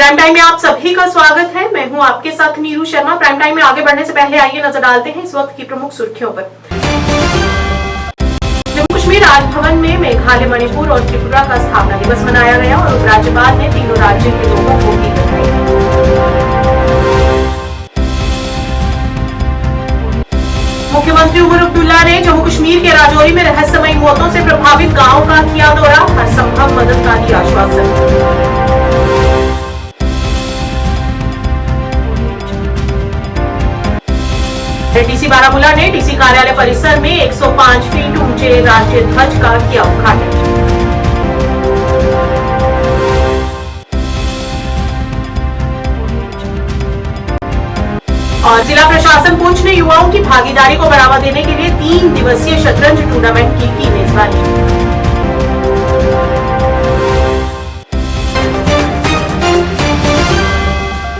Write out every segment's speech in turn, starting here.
Prime time में आप सभी का स्वागत है। मैं हूं आपके साथ नीरू शर्मा। प्राइम टाइम में आगे बढ़ने से पहले आइए नजर डालते हैं इस वक्त की प्रमुख सुर्खियों पर। जम्मू कश्मीर राजभवन में मेघालय, मणिपुर और त्रिपुरा का स्थापना दिवस मनाया गया और उपराज्यपाल ने तीनों राज्य के लोगों को दी बधाई। मुख्यमंत्री उमर अब्दुल्ला ने जम्मू कश्मीर के राजौरी में रहस्यमयी मौतों से प्रभावित गांवों का किया दौरा, हर संभव मदद का दिया आश्वासन। डीसी बारामूला ने डीसी कार्यालय परिसर में 105 फीट ऊंचे राष्ट्रीय ध्वज का किया उद्घाटन। और जिला प्रशासन पुंछ ने युवाओं की भागीदारी को बढ़ावा देने के लिए 3 दिवसीय शतरंज टूर्नामेंट की मेजबानी।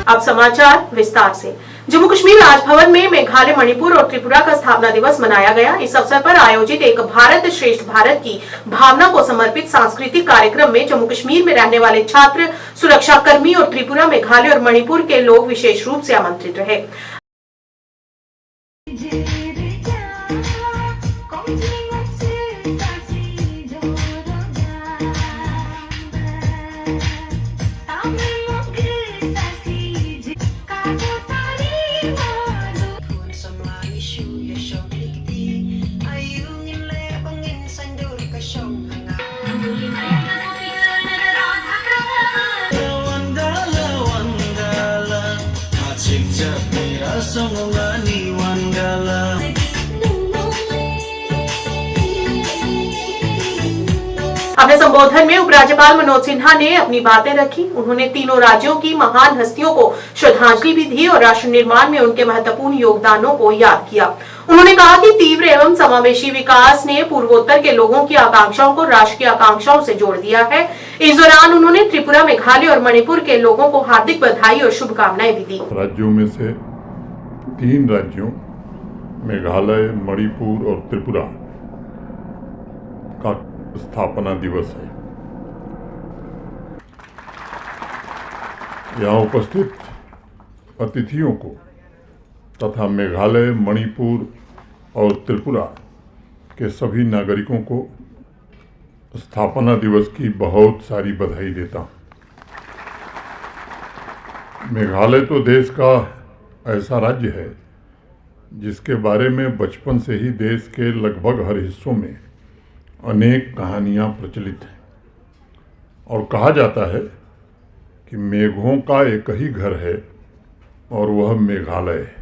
अब समाचार विस्तार से। जम्मू कश्मीर राजभवन में मेघालय, मणिपुर और त्रिपुरा का स्थापना दिवस मनाया गया। इस अवसर पर आयोजित एक भारत श्रेष्ठ भारत की भावना को समर्पित सांस्कृतिक कार्यक्रम में जम्मू कश्मीर में रहने वाले छात्र, सुरक्षा कर्मी और त्रिपुरा, मेघालय और मणिपुर के लोग विशेष रूप से आमंत्रित रहे। अपने संबोधन में उपराज्यपाल मनोज सिन्हा ने अपनी बातें रखी। उन्होंने तीनों राज्यों की महान हस्तियों को श्रद्धांजलि भी दी और राष्ट्र निर्माण में उनके महत्वपूर्ण योगदानों को याद किया। उन्होंने कहा कि तीव्र एवं समावेशी विकास ने पूर्वोत्तर के लोगों की आकांक्षाओं को राष्ट्र की आकांक्षाओं से जोड़ दिया है। इस दौरान उन्होंने त्रिपुरा, मेघालय और मणिपुर के लोगों को हार्दिक बधाई और शुभकामनाएं भी दी। राज्यों में से 3 राज्यों मेघालय, मणिपुर और त्रिपुरा का स्थापना दिवस है। यहाँ उपस्थित अतिथियों को तथा मेघालय, मणिपुर और त्रिपुरा के सभी नागरिकों को स्थापना दिवस की बहुत सारी बधाई देता हूँ। मेघालय तो देश का ऐसा राज्य है जिसके बारे में बचपन से ही देश के लगभग हर हिस्सों में अनेक कहानियाँ प्रचलित हैं और कहा जाता है कि मेघों का एक ही घर है और वह मेघालय है।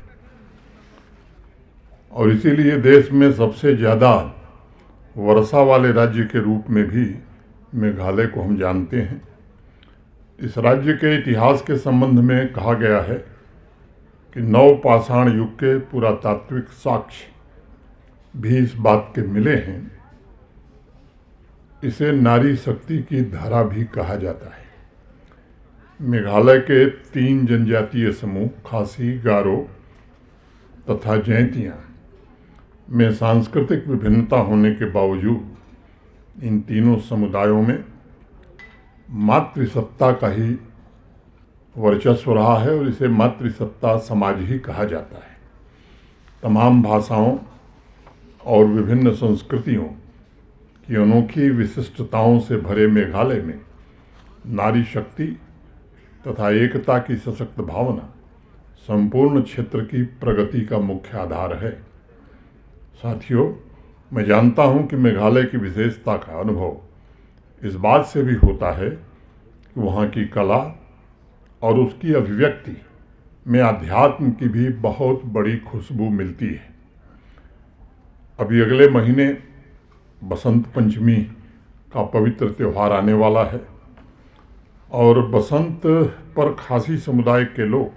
और इसीलिए देश में सबसे ज़्यादा वर्षा वाले राज्य के रूप में भी मेघालय को हम जानते हैं। इस राज्य के इतिहास के संबंध में कहा गया है कि नवपाषाण युग के पुरातात्विक साक्ष्य भी इस बात के मिले हैं। इसे नारी शक्ति की धारा भी कहा जाता है। मेघालय के 3 जनजातीय समूह खासी, गारो तथा जैंतिया में सांस्कृतिक विभिन्नता होने के बावजूद इन तीनों समुदायों में मातृसत्ता का ही वर्चस्व रहा है और इसे मातृसत्ता समाज ही कहा जाता है। तमाम भाषाओं और विभिन्न संस्कृतियों की अनोखी विशिष्टताओं से भरे मेघालय में नारी शक्ति तथा एकता की सशक्त भावना संपूर्ण क्षेत्र की प्रगति का मुख्य आधार है। साथियों, मैं जानता हूं कि मेघालय की विशेषता का अनुभव इस बात से भी होता है कि वहां की कला और उसकी अभिव्यक्ति में आध्यात्म की भी बहुत बड़ी खुशबू मिलती है। अभी अगले महीने बसंत पंचमी का पवित्र त्यौहार आने वाला है और बसंत पर खासी समुदाय के लोग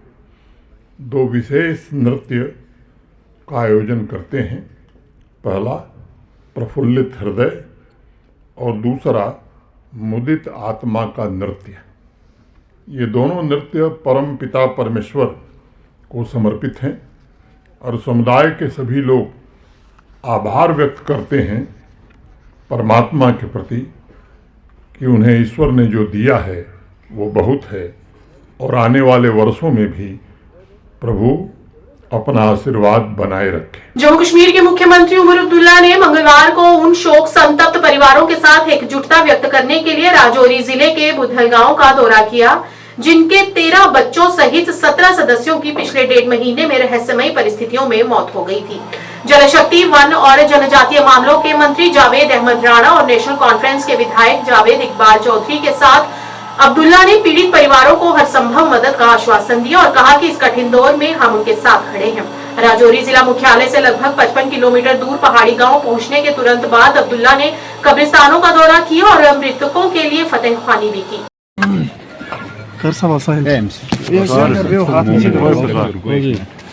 2 विशेष नृत्य का आयोजन करते हैं। पहला प्रफुल्लित हृदय और दूसरा मुदित आत्मा का नृत्य। ये दोनों नृत्य परम पिता परमेश्वर को समर्पित हैं और समुदाय के सभी लोग आभार व्यक्त करते हैं परमात्मा के प्रति कि उन्हें ईश्वर ने जो दिया है वो बहुत है और आने वाले वर्षों में भी प्रभु अपना आशीर्वाद बनाए रखे। जम्मू कश्मीर के मुख्यमंत्री उमर अब्दुल्ला ने मंगलवार को उन शोक संतप्त परिवारों के साथ एकजुटता व्यक्त करने के लिए राजौरी जिले के बुधल गांव का दौरा किया, जिनके 13 बच्चों सहित 17 सदस्यों की पिछले 1.5 महीने में रहस्यमयी परिस्थितियों में मौत हो गई थी। जल शक्ति, वन और जनजातीय मामलों के मंत्री जावेद अहमद राणा और नेशनल कॉन्फ्रेंस के विधायक जावेद इकबाल चौधरी के साथ अब्दुल्ला ने पीड़ित परिवारों को हर संभव मदद का आश्वासन दिया और कहा कि इस कठिन दौर में हम उनके साथ खड़े हैं। राजौरी जिला मुख्यालय से लगभग 55 किलोमीटर दूर पहाड़ी गांव पहुंचने के तुरंत बाद अब्दुल्ला ने कब्रिस्तानों का दौरा किया और मृतकों के लिए फतेह ख्वानी भी की।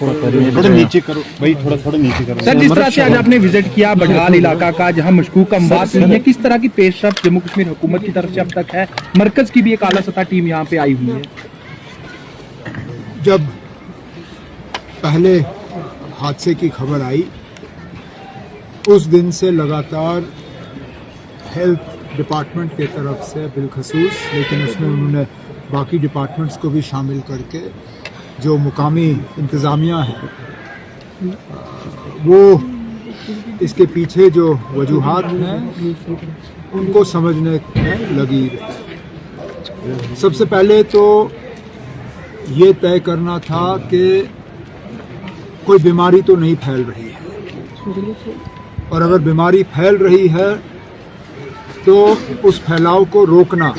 थोड़ा नीचे करो भाई, थोड़ा नीचे करो सर। जिस तरह से आज आपने विजिट किया बडहाल इलाका का, जहां मशकूक अमवात हुई है, किस तरह की पेशरफ जम्मू कश्मीर हुकूमत की तरफ से अब तक है? मरकज की भी एक आला सतह टीम यहां पे आई हुई है। जब पहले हादसे की खबर आई उस दिन से लगातार हेल्थ डिपार्टमेंट के तरफ से बिलखसूस, लेकिन उसमें उन्होंने बाकी डिपार्टमेंट्स को भी शामिल करके जो मुकामी इंतज़ामिया है वो इसके पीछे जो वजूहात हैं उनको समझने में लगी रही। सबसे पहले तो ये तय करना था कि कोई बीमारी तो नहीं फैल रही है, और अगर बीमारी फैल रही है तो उस फैलाव को रोकना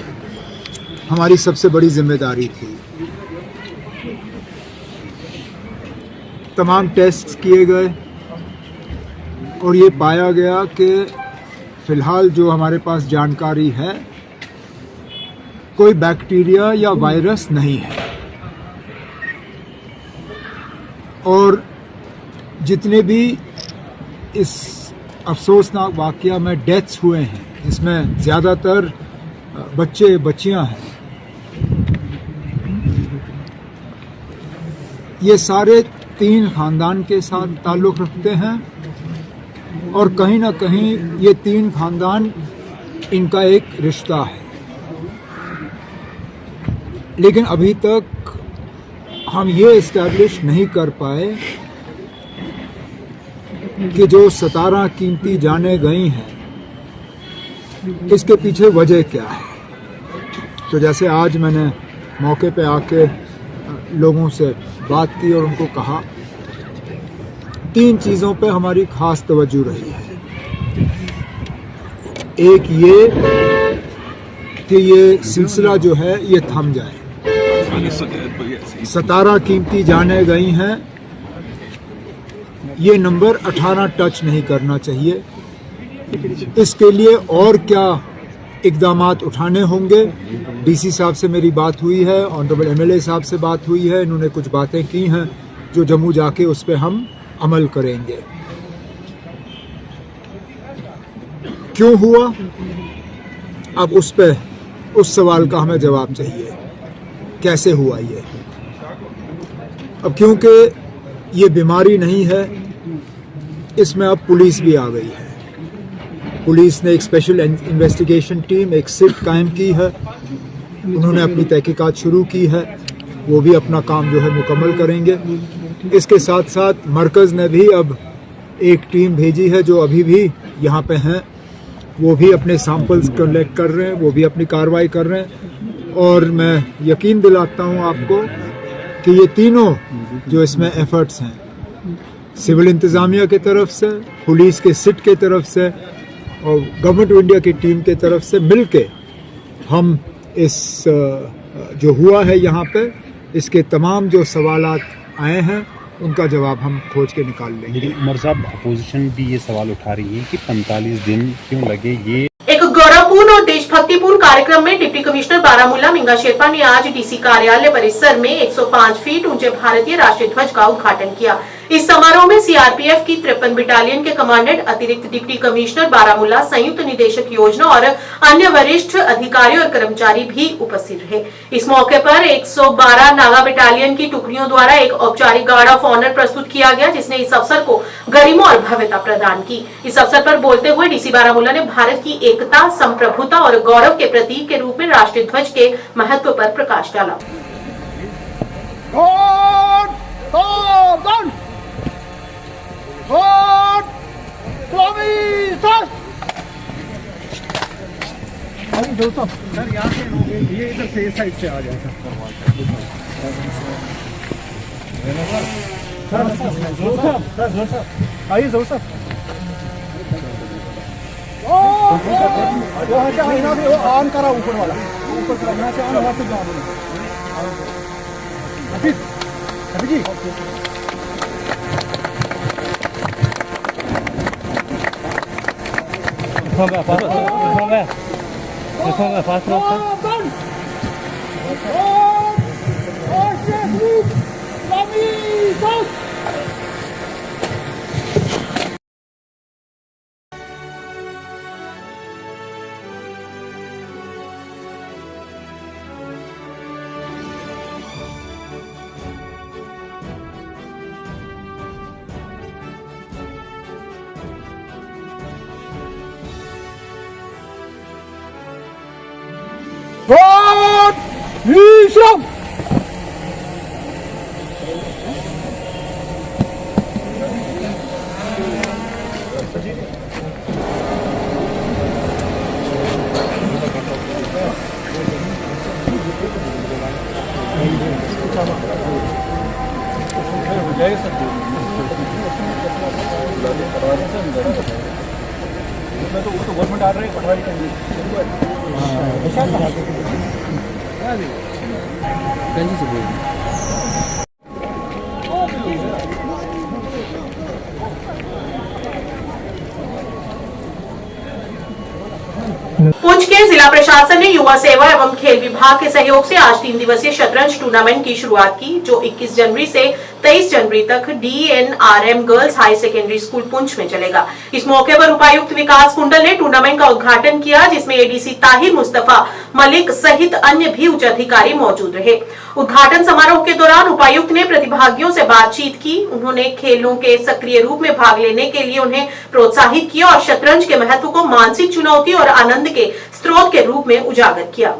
हमारी सबसे बड़ी जिम्मेदारी थी। तमाम टेस्ट किए गए और ये पाया गया कि फ़िलहाल जो हमारे पास जानकारी है कोई बैक्टीरिया या वायरस नहीं है, और जितने भी इस अफसोसनाक वाक़या में डेथ्स हुए हैं, इसमें ज़्यादातर बच्चे बच्चियां हैं, ये सारे 3 ख़ानदान के साथ ताल्लुक़ रखते हैं, और कहीं ना कहीं ये 3 ख़ानदान इनका एक रिश्ता है। लेकिन अभी तक हम ये इस्टेब्लिश नहीं कर पाए कि जो 17 कीमती जानें गई हैं इसके पीछे वजह क्या है। तो जैसे आज मैंने मौके पे आके लोगों से बात की और उनको कहा, 3 चीज़ों पे हमारी ख़ास तवज्जो रही है। एक ये कि ये सिलसिला जो है ये थम जाए। 17 कीमती जानें गई हैं, ये नंबर 18 टच नहीं करना चाहिए। इसके लिए और क्या इक़दामात उठाने होंगे। डीसी साहब से मेरी बात हुई है, ऑनरेबल एमएलए साहब से बात हुई है, इन्होंने कुछ बातें की हैं जो जम्मू जाके उस पर हम अमल करेंगे। क्यों हुआ, अब उस सवाल का हमें जवाब चाहिए, कैसे हुआ ये। अब क्योंकि ये बीमारी नहीं है, इसमें अब पुलिस भी आ गई है। पुलिस ने एक स्पेशल इन्वेस्टिगेशन टीम, एक सिट कायम की है, उन्होंने अपनी तहकीकात शुरू की है, वो भी अपना काम जो है मुकम्मल करेंगे। इसके साथ साथ मरकज़ ने भी अब एक टीम भेजी है जो अभी भी यहाँ पे हैं, वो भी अपने सैंपल्स कलेक्ट कर रहे हैं, वो भी अपनी कार्रवाई कर रहे हैं। और मैं यकीन दिलाता हूँ आपको कि ये तीनों जो इसमें एफर्ट्स हैं, सिविल इंतज़ामिया की तरफ से, पुलिस के सिट की तरफ से और गवर्नमेंट ऑफ इंडिया की टीम की तरफ से मिलके हम इस जो हुआ है यहाँ पे, इसके तमाम जो सवालात आए हैं उनका जवाब हम खोज के निकाल लेंगे। उमर साहब, अपोजिशन भी ये सवाल उठा रही है कि 45 दिन क्यों लगे। ये एक गौरवपूर्ण और देशभक्तिपूर्ण कार्यक्रम में डिप्टी कमिश्नर बारामूला मिंगा शेरपा ने आज डीसी कार्यालय परिसर में 105 फीट ऊंचे भारतीय राष्ट्रीय ध्वज का उद्घाटन किया। इस समारोह में सीआरपीएफ की 53 बटालियन के कमांडेंट, अतिरिक्त डिप्टी कमिश्नर बारामूला, संयुक्त निदेशक योजना और अन्य वरिष्ठ अधिकारी और कर्मचारी भी उपस्थित रहे। इस मौके पर 112 नागा बटालियन की टुकड़ियों द्वारा एक औपचारिक गार्ड ऑफ ऑनर प्रस्तुत किया गया, जिसने इस अवसर को गरिमा और भव्यता प्रदान की। इस अवसर पर बोलते हुए डीसी बारामूला ने भारत की एकता, संप्रभुता और गौरव के प्रतीक के रूप में राष्ट्रीय ध्वज के महत्व पर प्रकाश डाला। God, Gordon! God, Swami, sir! Sir यहाँ से ये इधर से इस साइड से आ जाए सर आइए जोर सर यहाँ से ऑन करा ऊपर वाला ऊपर करा यहाँ से ऑन हुआ तो जाओ अभी जी God, Isham! तो गवर्नमेंट आ रहा है पटवारी पुंछ के जिला प्रशासन ने युवा सेवा एवं खेल विभाग के सहयोग से आज 3 दिवसीय शतरंज टूर्नामेंट की शुरुआत की, जो 21 जनवरी से 23 जनवरी तक DNRM girls high secondary school Poonch में चलेगा। इस मौके पर उपायुक्त विकास कुंडल ने टूर्नामेंट का उद्घाटन किया, जिसमें ADC ताहिर मुस्तफा मलिक सहित अन्य भी उच्च अधिकारी मौजूद रहे। उद्घाटन समारोह के दौरान उपायुक्त ने प्रतिभागियों से बातचीत की। उन्होंने खेलों के सक्रिय रूप में भाग लेने के लिए उन्हें प्रोत्साहित किया और शतरंज के महत्व को मानसिक चुनौती और आनंद के स्रोत के रूप में उजागर किया।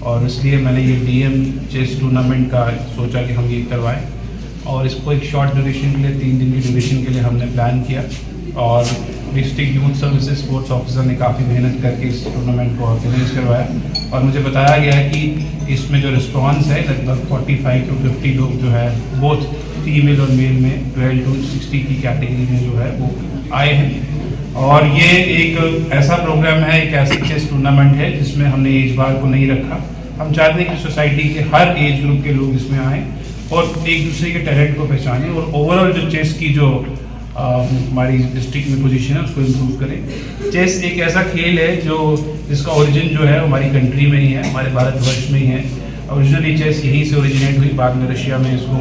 और इसलिए मैंने ये DM चेस टूर्नामेंट का सोचा कि हम ये करवाएं, और इसको एक शॉर्ट ड्यूरेशन के लिए 3 दिन की ड्यूरेशन के लिए हमने प्लान किया, और district youth services sports officer ने काफ़ी मेहनत करके इस टूर्नामेंट को ऑर्गेनाइज करवाया। और मुझे बताया गया है कि इसमें जो रिस्पॉन्स है लगभग 45 to 50 लोग जो है बोथ फीमेल और मेल में 12 to 60 की कैटेगरी में जो है वो आए हैं। और ये एक ऐसा प्रोग्राम है, एक ऐसा चेस टूर्नामेंट है जिसमें हमने एज बार को नहीं रखा। हम चाहते हैं कि सोसाइटी के हर एज ग्रुप के लोग इसमें आएँ और एक दूसरे के टैलेंट को पहचानें, और ओवरऑल जो चेस की जो हमारी डिस्ट्रिक्ट में पोजीशन है उसको इम्प्रूव करें। चेस एक ऐसा खेल है जो जिसका ओरिजिन जो है हमारी कंट्री में ही है, हमारे भारतवर्ष में ही है। ओरिजिनली चेस यहीं से ओरिजिनेट हुई, बाद में रशिया में इसको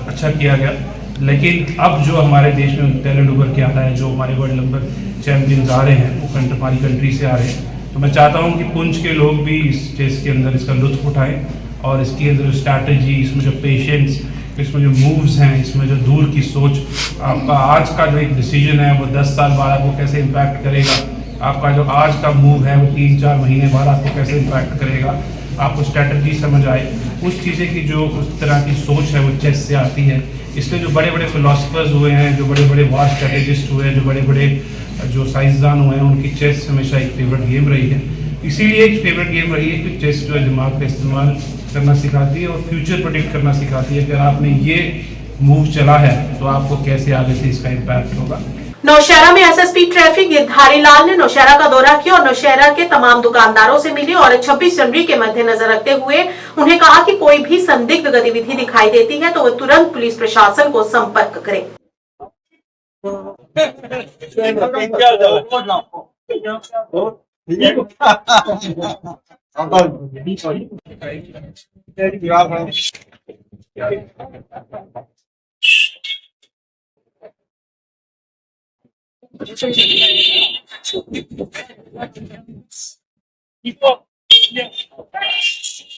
अच्छा किया गया, लेकिन अब जो हमारे देश में टैलेंट उभर के आता है, जो हमारे वर्ल्ड नंबर चैम्पियंस आ रहे हैं वो हमारी कंट्री से आ रहे हैं। तो मैं चाहता हूँ कि पुंछ के लोग भी इस चेस के अंदर इसका लुत्फ उठाएं, और इसके अंदर जो स्ट्रैटेजी, इसमें जो पेशेंस, इसमें जो मूव्स हैं, इसमें जो दूर की सोच, आपका आज का जो एक डिसीजन है वो 10 साल बाद आपको कैसे इम्पैक्ट करेगा, आपका जो आज का मूव है वो 3-4 महीने बाद आपको कैसे इम्पैक्ट करेगा, आपको स्ट्रैटेजी समझ आए, उस चीज़ें की जो उस तरह की सोच है वो चेस से आती है। इसलिए जो बड़े बड़े फिलोसफर्स हुए हैं, जो बड़े बड़े वार स्ट्रैटेजिस्ट हुए हैं, जो बड़े बड़े जो साइंसदान हुए हैं, उनकी चेस हमेशा एक फेवरेट गेम रही है। इसीलिए एक फेवरेट गेम रही है कि चेस जो है दिमाग का इस्तेमाल करना सिखाती है और फ्यूचर प्रेडिक्ट करना सिखाती है कि अगर आपने ये मूव चला है तो आपको कैसे आगे से इसका इम्पैक्ट होगा। नौशहरा में SSP ट्रैफिक गिरधारी लाल ने नौशहरा का दौरा किया और नौशहरा के तमाम दुकानदारों से मिले और 26 जनवरी के मद्देनजर रखते हुए उन्हें कहा कि कोई भी संदिग्ध गतिविधि दिखाई देती है तो वह तुरंत पुलिस प्रशासन को संपर्क करे।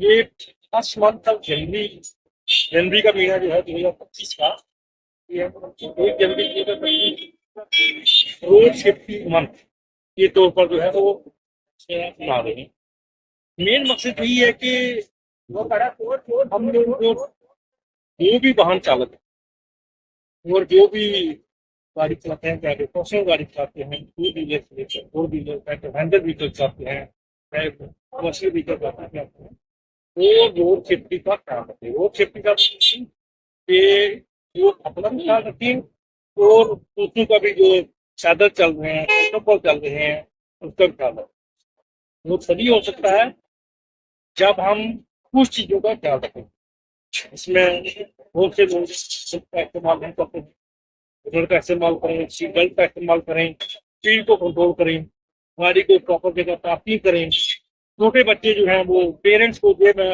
ये फर्स्ट मंथ ऑफ जनवरी का महीना जो है 2025 का, ये 1 जनवरी रोड सेफ्टी मंथ के तौर पर जो है वो ला रहे हैं। मेन मकसद यही है कि हम लोग जो भी वाहन चालक है और जो भी गाड़ी चलाते हैं, चाहे पर्सनल गाड़ी चलाते हैं, टू व्हीलर से लेकर फोर व्हीलर, चाहे हैंडल व्हीकल चलाते हैं, चाहे कमर्शियल व्हीकल चलाते हैं, वो रोड सेफ्टी का ख्याल रखें। रोड सेफ्टी का कि जो अपना भी ख्याल रखें और दूसरों का भी, जो पैदल चल रहे हैं, प्रोटोकॉल चल रहे हैं, उसका भी ख्याल रखें। वो तभी हो सकता है जब हम कुछ चीज़ों का ख्याल रखें। इसमें बहुत से लोग का इस्तेमाल नहीं करते हैं, रोड का इस्तेमाल करें, सीट बेल्ट का इस्तेमाल करें, स्पीड को कंट्रोल करें, गाड़ी को प्रॉपर जगह पार्किंग करें। छोटे बच्चे जो हैं वो पेरेंट्स को जो मैं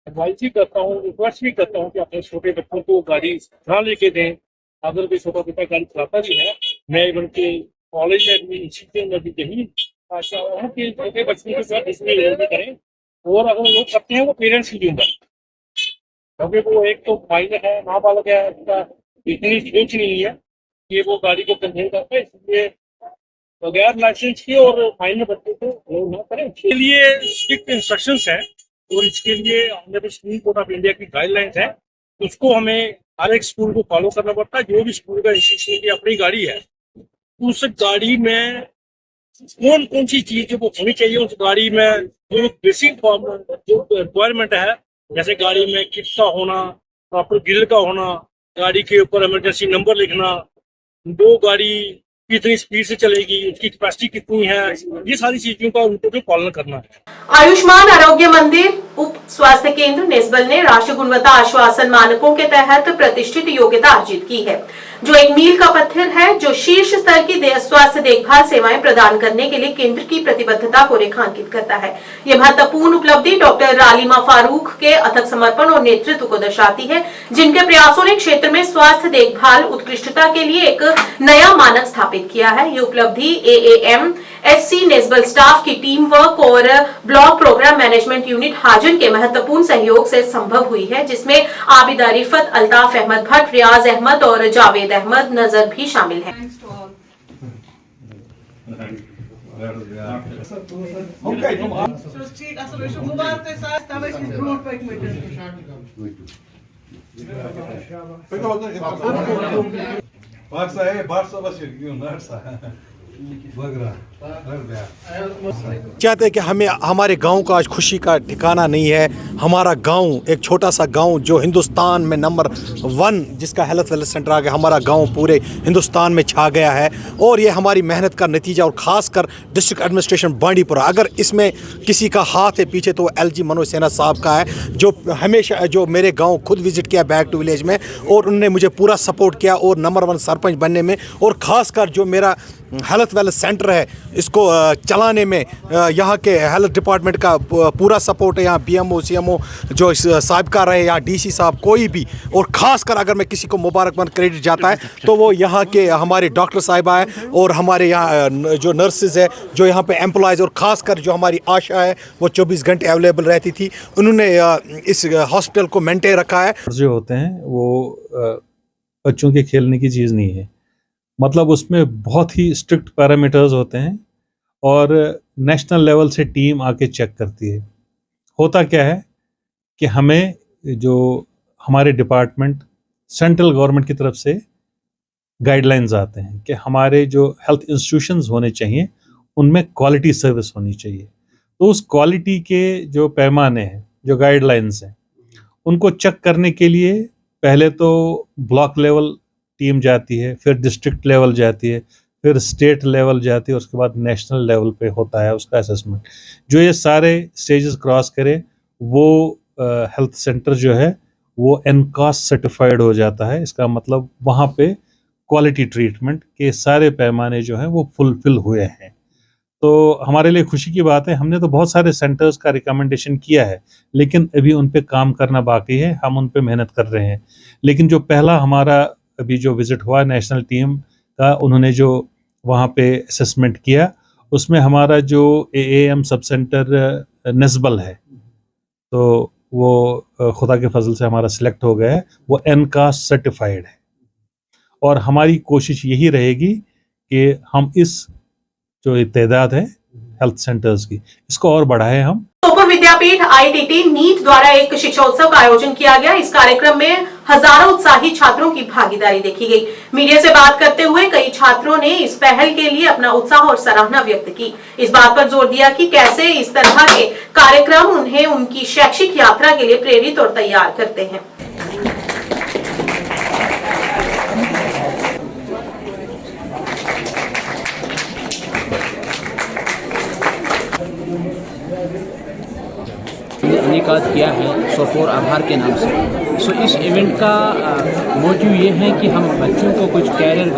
एडवाइस भी करता हूँ, रिक्वेस्ट भी करता हूँ कि अपने छोटे बच्चों को गाड़ी ना लेके दें। अगर कोई छोटा बच्चा गाड़ी चलाता भी है, मैं इवन के कॉलेज में भी, इंस्टीट्यूट में भी यही आशा हूँ कि छोटे बच्चों के साथ इसमें भी करें, और अगर लोग करते हैं वो पेरेंट्स की जिम्मेदारी, क्योंकि वो एक तो माइनर है, नाबालग है, उसका इतनी सोच नहीं है कि वो गाड़ी को कंट्रोल करता है। इसलिए बगैर लाइसेंस के और माइनर बच्चे को लोग ना करें। इसके लिए स्ट्रिक्ट इंस्ट्रक्शंस हैं और इसके लिए हमने स्कूल कोड ऑफ इंडिया की गाइडलाइंस है, उसको हमें हर एक स्कूल को फॉलो करना पड़ता है। जो भी स्कूल का इंस्टीट्यूशन की अपनी गाड़ी है, उस गाड़ी में कौन कौन सी चीज वो होनी चाहिए, उस गाड़ी में जो बेसिक जो रिक्वायरमेंट है, जैसे गाड़ी में किट का होना, प्रॉपर ग्रिल का होना, गाड़ी के ऊपर इमरजेंसी नंबर लिखना, वो गाड़ी कितनी स्पीड से चलेगी, उसकी कैपेसिटी कितनी है, ये सारी चीजों का उनको भी पालन करना है। आयुष्मान आरोग्य मंदिर उप स्वास्थ्य केंद्र नेस्बल ने राष्ट्रीय गुणवत्ता आश्वासन मानकों के तहत प्रतिष्ठित योग्यता अर्जित की है, जो एक मील का पत्थर है, जो शीर्ष स्तर की स्वास्थ्य देखभाल सेवाएं प्रदान करने के लिए केंद्र की प्रतिबद्धता को रेखांकित करता है। यह महत्वपूर्ण उपलब्धि डॉक्टर रालिमा फारूक के अथक समर्पण और नेतृत्व को दर्शाती है, जिनके प्रयासों ने क्षेत्र में स्वास्थ्य देखभाल उत्कृष्टता के लिए एक नया मानक स्थापित किया है। ये उपलब्धि AAM SC नेस्बल स्टाफ की टीम वर्क और block programme management unit Hajin के महत्वपूर्ण सहयोग से संभव हुई है, जिसमें आबिदा रिफत, अल्ताफ अहमद भट्ट, रियाज अहमद और जावेद अहमद नजर भी शामिल हैं। चाहते हैं कि हमें हमारे गांव का आज खुशी का ठिकाना नहीं है। हमारा गांव एक छोटा सा गांव जो हिंदुस्तान में नंबर 1 जिसका हेल्थ वेलनेस सेंटर आ गया, हमारा गांव पूरे हिंदुस्तान में छा गया है और ये हमारी मेहनत का नतीजा। और ख़ासकर डिस्ट्रिक्ट एडमिनिस्ट्रेशन बांडीपुरा, अगर इसमें किसी का हाथ है पीछे तो LG मनोज सिन्हा साहब का है, जो हमेशा जो मेरे गाँव खुद विज़िट किया बैक टू विलेज में, और उन्होंने मुझे पूरा सपोर्ट किया और नंबर 1 सरपंच बनने में। और ख़ासकर जो मेरा हेल्थ वेलनेस सेंटर है इसको चलाने में यहाँ के हेल्थ डिपार्टमेंट का पूरा सपोर्ट है। यहाँ BMO CMO जो साहबका रहे, यहाँ DC साहब, कोई भी। और ख़ासकर अगर मैं किसी को मुबारकबाद क्रेडिट जाता है तो वो यहाँ के हमारे डॉक्टर साहिबा है और हमारे यहाँ जो नर्सेज है, जो यहाँ पे एम्प्लॉयज़, और ख़ासकर जो हमारी आशा है वो 24 घंटे अवेलेबल रहती थी। उन्होंने इस हॉस्पिटल को मेंटेन रखा है। जो होते हैं वो बच्चों के खेलने की चीज़ नहीं है, मतलब उसमें बहुत ही स्ट्रिक्ट पैरामीटर्स होते हैं और नेशनल लेवल से टीम आके चेक करती है। होता क्या है कि हमें जो हमारे डिपार्टमेंट सेंट्रल गवर्नमेंट की तरफ से गाइडलाइंस आते हैं कि हमारे जो हेल्थ इंस्टीट्यूशंस होने चाहिए उनमें क्वालिटी सर्विस होनी चाहिए। तो उस क्वालिटी के जो पैमाने हैं, जो गाइडलाइंस हैं, उनको चेक करने के लिए पहले तो ब्लॉक लेवल टीम जाती है, फिर डिस्ट्रिक्ट लेवल जाती है, फिर स्टेट लेवल जाती है, उसके बाद नेशनल लेवल पे होता है उसका असेसमेंट। जो ये सारे स्टेजेस क्रॉस करे वो हेल्थ सेंटर जो है वो NCOS सर्टिफाइड हो जाता है। इसका मतलब वहाँ पे क्वालिटी ट्रीटमेंट के सारे पैमाने जो हैं वो फुलफिल हुए हैं। तो हमारे लिए खुशी की बात है। हमने तो बहुत सारे सेंटर्स का रिकमेंडेशन किया है, लेकिन अभी उन पे काम करना बाकी है, हम उन पे मेहनत कर रहे हैं। लेकिन जो पहला हमारा अभी जो विज़िट हुआ नेशनल टीम का, उन्होंने जो वहाँ पे असेसमेंट किया, उसमें हमारा जो AAM सब सेंटर नेस्बल है, तो वो खुदा के फजल से हमारा सिलेक्ट हो गया है, वो NCOS सर्टिफाइड है। और हमारी कोशिश यही रहेगी कि हम इस जो ये तादाद है हेल्थ सेंटर्स की, इसको और बढ़ाएं हम। सोपोर विद्यापीठ IIT नीट द्वारा एक शिक्षा उत्सव का आयोजन किया गया। इस कार्यक्रम में हजारों उत्साही छात्रों की भागीदारी देखी गई। मीडिया से बात करते हुए कई छात्रों ने इस पहल के लिए अपना उत्साह और सराहना व्यक्त की। इस बात पर जोर दिया कि कैसे इस तरह के कार्यक्रम उन्हें उनकी शैक्षिक यात्रा के लिए प्रेरित और तैयार करते हैं। इनेकाद किया है सोपोर आभार के नाम से। सो इस इवेंट का मोटिव ये है कि हम बच्चों को कुछ कैरियर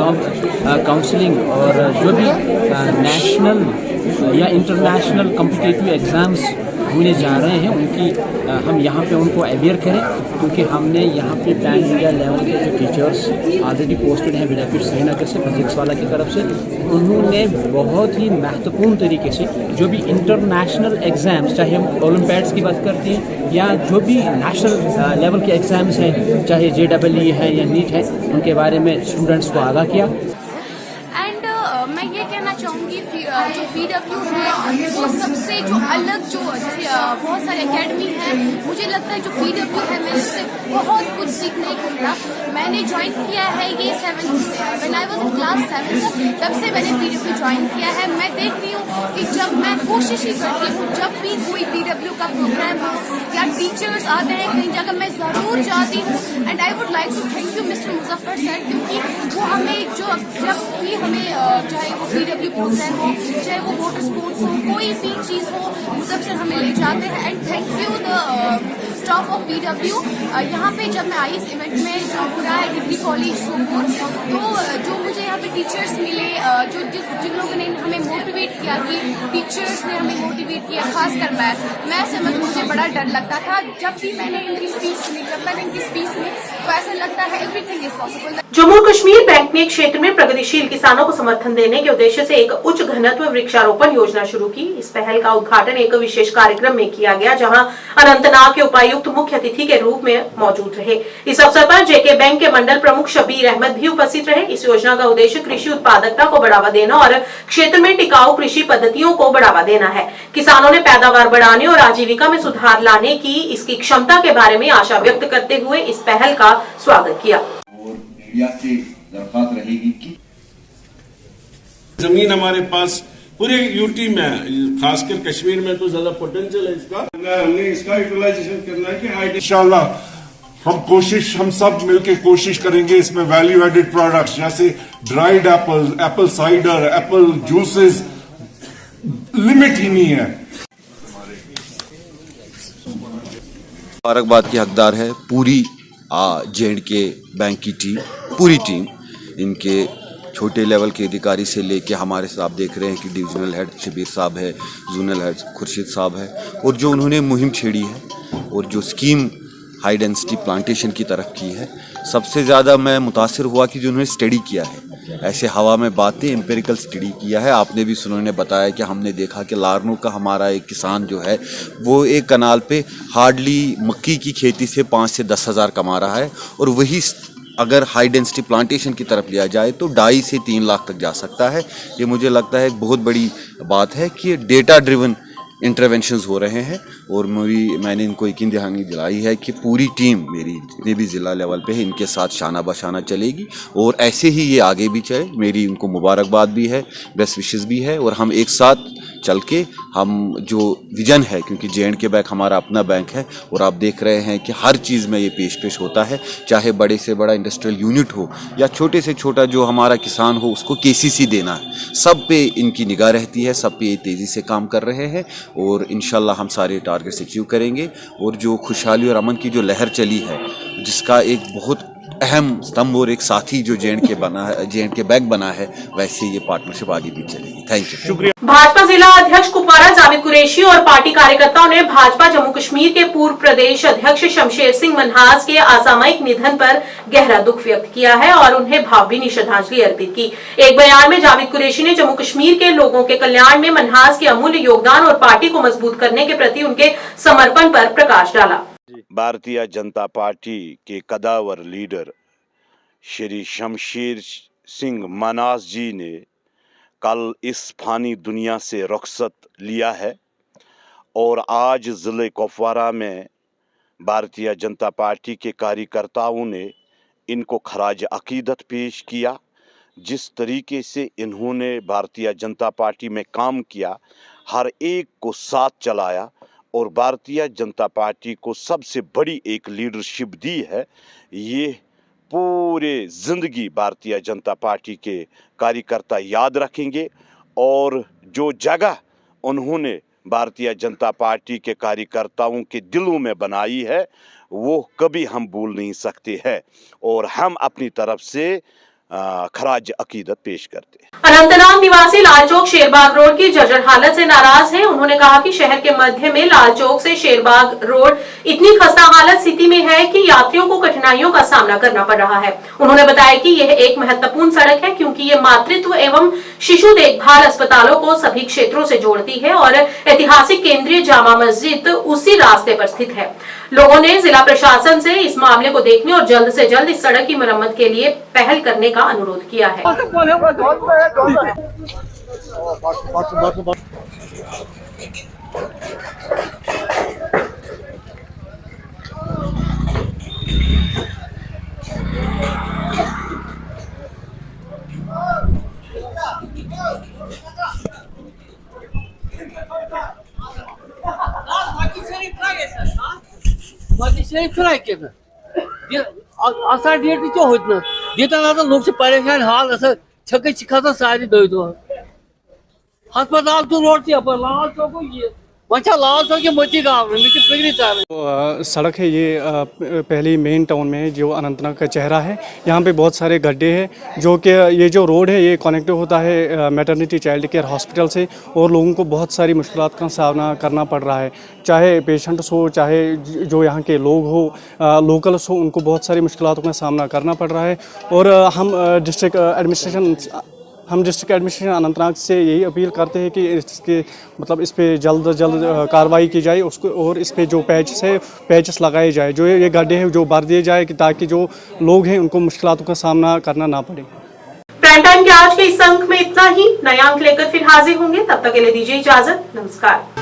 काउंसलिंग और जो भी नेशनल या इंटरनेशनल कॉम्पिटिटिव एग्ज़ाम्स होने जा रहे हैं उनकी हम यहाँ पे उनको अवेयर करें, क्योंकि हमने यहाँ पे पैन इंडिया लेवल के जो टीचर्स ऑलरेडी पोस्टेड हैं विद्यापीठ श्रीनगर से फिजिक्स वाला की तरफ से, उन्होंने बहुत ही महत्वपूर्ण तरीके से जो भी इंटरनेशनल एग्ज़ाम्स, चाहे हम ओलंपियाड्स की बात करते हैं या जो भी नेशनल लेवल के एग्ज़ाम्स हैं, चाहे JEE है या नीट है, उनके बारे में स्टूडेंट्स को आगाह किया। मैं ये कहना चाहूँगी जो PW है वो सबसे जो अलग जो जैसे बहुत सारे एकेडमी है, मुझे लगता है जो PW है मैं इससे बहुत कुछ सीखने को मिला। मैंने ज्वाइन किया है ये 7th when I was in class 7 तब से मैंने PW ज्वाइन किया है। मैं देख रही हूँ कि जब मैं कोशिश ही करती हूँ जब भी कोई PW का प्रोग्राम हो या टीचर्स आते हैं कहीं जगह मैं ज़रूर जाती हूँ। And I would like to thank you mister Muzaffar sir, क्योंकि वो हमें जो जब भी हमें चाहे वो PW प्रोग्राम हो, चाहे वो वाटर स्पोर्ट्स हो, कोई भी चीज़ हो, मुजफ्फर सर हमें ले जाते हैं। And thank you the staff of PW। यहाँ पे जब मैं आई इस इवेंट में जो हो रहा है डिग्री कॉलेज सोपोर, तो जो मुझे यहाँ पे टीचर्स मिले, जो जिन लोगों ने हमें मोटिवेट किया, कि टीचर्स ने हमें मोटिवेट किया, खासकर मैं समझ मुझे बड़ा डर लगता था जब भी मैंने इनकी स्पीच सुनी, जब मैंने इनकी स्पीच सुनी तो ऐसा लगता है everything is possible. Jammu Kashmir bank ने क्षेत्र में प्रगतिशील किसानों को समर्थन देने के उद्देश्य से एक उच्च घनत्व वृक्षारोपण योजना शुरू की। इस पहल का उद्घाटन एक विशेष कार्यक्रम में किया गया, जहां अनंतनाग के उपायुक्त मुख्य अतिथि के रूप में मौजूद रहे। इस अवसर पर JK बैंक के मंडल प्रमुख शबीर अहमद भी उपस्थित रहे। इस योजना का उद्देश्य कृषि उत्पादकता को बढ़ावा देना और क्षेत्र में टिकाऊ कृषि पद्धतियों को बढ़ावा देना है। किसानों ने पैदावार बढ़ाने और आजीविका में सुधार लाने की इसकी क्षमता के बारे में आशा व्यक्त करते हुए इस पहल का स्वागत किया। और मीडिया से दरख्वास्त रहेगी कि जमीन हमारे पास पूरे यूटी में, खासकर कश्मीर में तो ज्यादा पोटेंशियल है इसका, हमने इसका यूटिलाइजेशन करना है कि इंशाल्लाह हम सब मिलकर कोशिश करेंगे इसमें वैल्यू एडेड प्रोडक्ट्स जैसे dried apple cider, apple juices, limit ही नहीं है। मुबारकबाद की हकदार है पूरी J&K बैंक की टीम, पूरी टीम, इनके छोटे लेवल के अधिकारी से लेके हमारे साहब देख रहे हैं कि डिविजनल हेड शबीर साहब है, जोनल हेड खुर्शीद साहब है, और जो उन्होंने मुहिम छेड़ी है और जो स्कीम हाई डेंसिटी प्लांटेशन की तरफ की है, सबसे ज़्यादा मैं मुतासिर हुआ कि जो उन्होंने स्टडी किया है, ऐसे हवा में बातें एम्पेरिकल स्टडी किया है। आपने भी सुनने बताया कि हमने देखा कि लारनू का हमारा एक किसान जो है वो एक कनाल पे हार्डली मक्की की खेती से 5 से 10 हज़ार कमा रहा है, और वही अगर हाई डेंसिटी प्लांटेशन की तरफ लिया जाए तो 2.5 से 3 लाख तक जा सकता है। ये मुझे लगता है एक बहुत बड़ी बात है कि डेटा ड्रिवन इंटरवेंशंस हो रहे हैं, और मैंने इनको यकीन दहानी दिलाई है कि पूरी टीम मेरी जितने भी ज़िला लेवल पे है इनके साथ शाना बशाना चलेगी, और ऐसे ही ये आगे भी चले। मेरी उनको मुबारकबाद भी है, बेस्ट विशेस भी है, और हम एक साथ चल के हम जो विजन है, क्योंकि J&K बैंक हमारा अपना बैंक है, और आप देख रहे हैं कि हर चीज़ में ये पेश होता है, चाहे बड़े से बड़ा इंडस्ट्रियल यूनिट हो या छोटे से छोटा जो हमारा किसान हो उसको KCC देना है, सब पे इनकी निगाह रहती है, सब पे ये तेज़ी से काम कर रहे हैं, और इंशाल्लाह हम सारे टारगेट्स अचीव करेंगे। और जो खुशहाली और अमन की जो लहर चली है, जिसका एक बहुत अहम स्तंभ और एक साथी जो J&K बैंक बना है, वैसे ये पार्टनरशिप आगे भी चलेगी। थैंक यू, शुक्रिया। भाजपा जिला अध्यक्ष कुपवारा जावेद कुरैशी और पार्टी कार्यकर्ताओं ने भाजपा जम्मू कश्मीर के पूर्व प्रदेश अध्यक्ष शमशेर सिंह मनहास के असामयिक निधन पर गहरा दुख व्यक्त किया है और उन्हें भावभीनी श्रद्धांजलि अर्पित की। एक बयान में जावेद कुरैशी ने जम्मू कश्मीर के लोगों के कल्याण में मनहास के अमूल्य योगदान और पार्टी को मजबूत करने के प्रति उनके समर्पण पर प्रकाश डाला। भारतीय जनता पार्टी के कदावर लीडर श्री शमशेर सिंह मनहास जी ने कल इस फानी दुनिया से रुखसत लिया है और आज ज़िले कुपवारा में भारतीय जनता पार्टी के कार्यकर्ताओं ने इनको खराज अकीदत पेश किया। जिस तरीके से इन्होंने भारतीय जनता पार्टी में काम किया, हर एक को साथ चलाया और भारतीय जनता पार्टी को सबसे बड़ी एक लीडरशिप दी है, ये पूरे ज़िंदगी भारतीय जनता पार्टी के कार्यकर्ता याद रखेंगे। और जो जगह उन्होंने भारतीय जनता पार्टी के कार्यकर्ताओं के दिलों में बनाई है वो कभी हम भूल नहीं सकते हैं और हम अपनी तरफ से खराज अकीदत पेश करते हैं। अनंतनाग निवासी लाल चौक शेरबाग रोड की जर्जर हालत से नाराज हैं। उन्होंने कहा कि शहर के मध्य में लाल चौक से शेरबाग रोड इतनी खस्ता हालत स्थिति में है कि यात्रियों को कठिनाइयों का सामना करना पड़ रहा है। उन्होंने बताया कि यह एक महत्वपूर्ण सड़क है क्योंकि ये मातृत्व एवं शिशु देखभाल अस्पतालों को सभी क्षेत्रों से जोड़ती है और ऐतिहासिक केंद्रीय जामा मस्जिद उसी रास्ते पर स्थित है। लोगों ने जिला प्रशासन से इस मामले को देखने और जल्द से जल्द इस सड़क की मरम्मत के लिए पहल करने का अनुरोध किया है। असा डेट तो होत ना देताना लोग से परेशान हाल असं छक्के चिखाता सारी दो अस्पताल तो रोड थी अपन लाल चौक ये बच्चा लाल चौक के मोती गाँव में पिगड़ी तार सड़क है ये पहली मेन टाउन में है जो अनंतनाग का चेहरा है। यहाँ पे बहुत सारे गड्ढे हैं जो कि ये जो रोड है ये कनेक्ट होता है मैटरनिटी चाइल्ड केयर हॉस्पिटल से और लोगों को बहुत सारी मुश्किलात का सामना करना पड़ रहा है, चाहे पेशेंट्स हो चाहे जो यहाँ के लोग हो लोकल्स हो, उनको बहुत सारी मुश्किलातों का सामना करना पड़ रहा है। और हम डिस्ट्रिक्ट एडमिनिस्ट्रेशन अनंतनाग से यही अपील करते हैं कि इसके मतलब इस पे जल्द कार्रवाई की जाए उसको और इस पे जो पैचेस लगाए जाए, जो ये गड्ढे हैं जो भर दिए जाए कि ताकि जो लोग हैं उनको मुश्किलातों का सामना करना ना पड़े। प्राइम टाइम के आज के इस अंक में इतना ही। नया अंक लेकर फिर हाजिर होंगे, तब तक के लिए दीजिए इजाजत। नमस्कार।